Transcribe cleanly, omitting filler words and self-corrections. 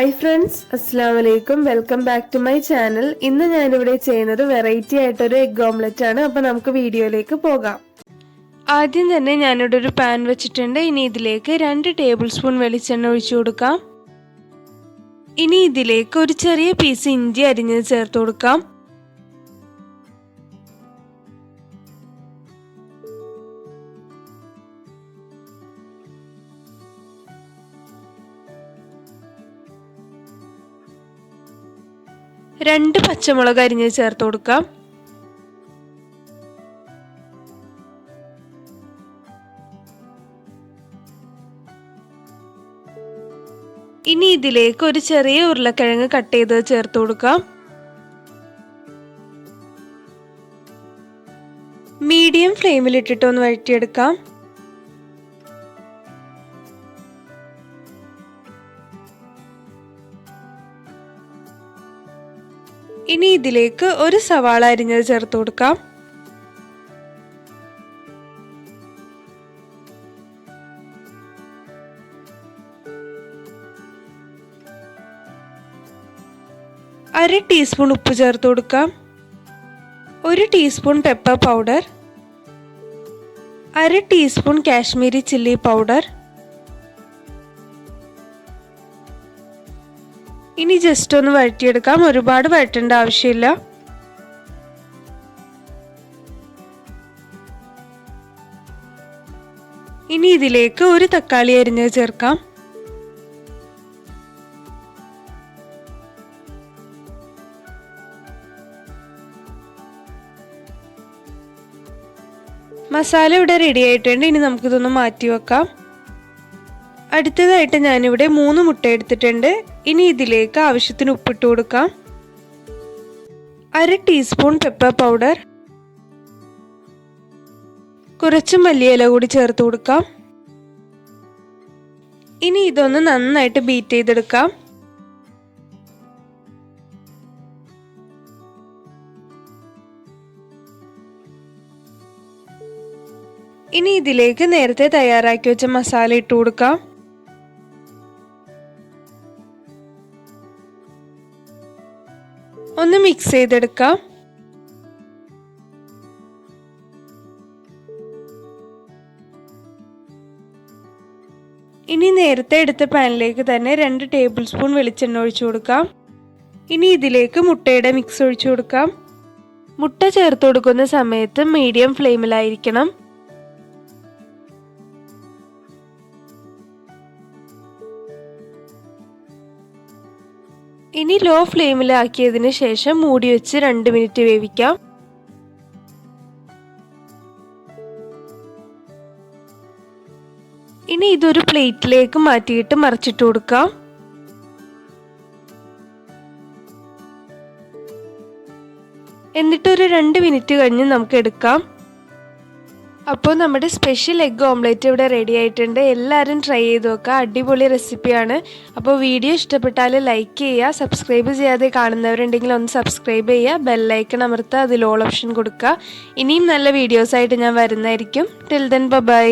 Hi friends, അസ്സലാമു അലൈക്കും. Welcome back to my channel. ഇന്ന് ഞാനിവിടെ ചെയ്യുന്നത് വെറൈറ്റി ആയിട്ടൊരു എഗ് ഓംലെറ്റ് ആണ്. അപ്പോൾ നമുക്ക് വീഡിയോയിലേക്ക് പോകാം. ആദ്യം തന്നെ ഞാനിവിടെ ഒരു പാൻ വെച്ചിട്ടുണ്ട്. ഇനി ഇതിലേക്ക് 2 ടേബിൾ സ്പൂൺ വെളിച്ചെണ്ണ ഒഴിച്ചു കൊടുക്കാം. ഇനി ഇതിലേക്ക് ഒരു ചെറിയ പീസ് ഇഞ്ചി അരിഞ്ഞത് ചേർത്ത് കൊടുക്കാം. രണ്ട് പച്ചമുളക് അരിഞ്ഞത് ചേർത്ത് കൊടുക്കാം. ഇനി ഇതിലേക്ക് ഒരു ചെറിയ ഉരുളക്കിഴങ്ങ് കട്ട് ചെയ്തത് ചേർത്ത് കൊടുക്കാം. മീഡിയം ഫ്ലെയിമിൽ ഇട്ടിട്ട് ഒന്ന് വഴറ്റിയെടുക്കാം. ഇനി ഇതിലേക്ക് ഒരു സവാള അരിഞ്ഞത് ചേർത്ത് കൊടുക്കാം. അര ടീസ്പൂൺ ഉപ്പ് ചേർത്ത് കൊടുക്കാം. 1 ടീസ്പൂൺ പെപ്പർ പൗഡർ, അര ടീസ്പൂൺ കാശ്മീരി ചില്ലി പൗഡർ. ഇനി ജസ്റ്റ് ഒന്ന് വഴറ്റിയെടുക്കാം. ഒരുപാട് വഴറ്റേണ്ട ആവശ്യമില്ല. ഇനി ഇതിലേക്ക് ഒരു തക്കാളി അരിഞ്ഞത് ചേർക്കാം. മസാല ഇവിടെ റെഡി ആയിട്ടുണ്ട്. ഇനി നമുക്കിതൊന്ന് മാറ്റി വെക്കാം. അടുത്തതായിട്ട് ഞാനിവിടെ 3 മുട്ട എടുത്തിട്ടുണ്ട്. ഇനി ഇതിലേക്ക് ആവശ്യത്തിന് ഉപ്പിട്ട് കൊടുക്കാം. അര ടീസ്പൂൺ പെപ്പർ പൗഡർ, കുറച്ച് മല്ലിയില കൂടി ചേർത്ത് കൊടുക്കാം. ഇനി ഇതൊന്ന് നന്നായിട്ട് ബീറ്റ് ചെയ്തെടുക്കാം. ഇനി ഇതിലേക്ക് നേരത്തെ തയ്യാറാക്കി വെച്ച മസാല ഇട്ട് കൊടുക്കാം. ഒന്ന് മിക്സ് ചെയ്തെടുക്കാം. ഇനി നേരത്തെ എടുത്ത പാനിലേക്ക് തന്നെ 2 ടേബിൾ സ്പൂൺ വെളിച്ചെണ്ണ ഒഴിച്ചു കൊടുക്കാം. ഇനി ഇതിലേക്ക് മുട്ടയുടെ മിക്സ് ഒഴിച്ചു കൊടുക്കാം. മുട്ട ചേർത്ത് കൊടുക്കുന്ന സമയത്ത് മീഡിയം ഫ്ലെയിമിലായിരിക്കണം. ഇനി ലോ ഫ്ലെയിമിലാക്കിയതിന് ശേഷം മൂടി വെച്ച് 2 മിനിറ്റ് വേവിക്കാം. ഇനി ഇതൊരു പ്ലേറ്റിലേക്ക് മാറ്റിയിട്ട് മറിച്ചിട്ട് കൊടുക്കാം. എന്നിട്ടൊരു 2 മിനിറ്റ് കഴിഞ്ഞ് നമുക്ക് എടുക്കാം. അപ്പോൾ നമ്മുടെ സ്പെഷ്യൽ എഗ് ഓംലെറ്റ് ഇവിടെ റെഡി ആയിട്ടുണ്ട്. എല്ലാവരും ട്രൈ ചെയ്ത് നോക്കുക. അടിപൊളി റെസിപ്പിയാണ്. അപ്പോൾ വീഡിയോ ഇഷ്ടപ്പെട്ടാൽ ലൈക്ക് ചെയ്യുക. സബ്സ്ക്രൈബ് ചെയ്യാതെ കാണുന്നവരുണ്ടെങ്കിൽ ഒന്ന് സബ്സ്ക്രൈബ് ചെയ്യുക. ബെല്ലൈക്കൺ അമർത്തുക. അതിൽ ഓൾ ഓപ്ഷൻ കൊടുക്കുക. ഇനിയും നല്ല വീഡിയോസായിട്ട് ഞാൻ വരുന്നതായിരിക്കും. Till then bye.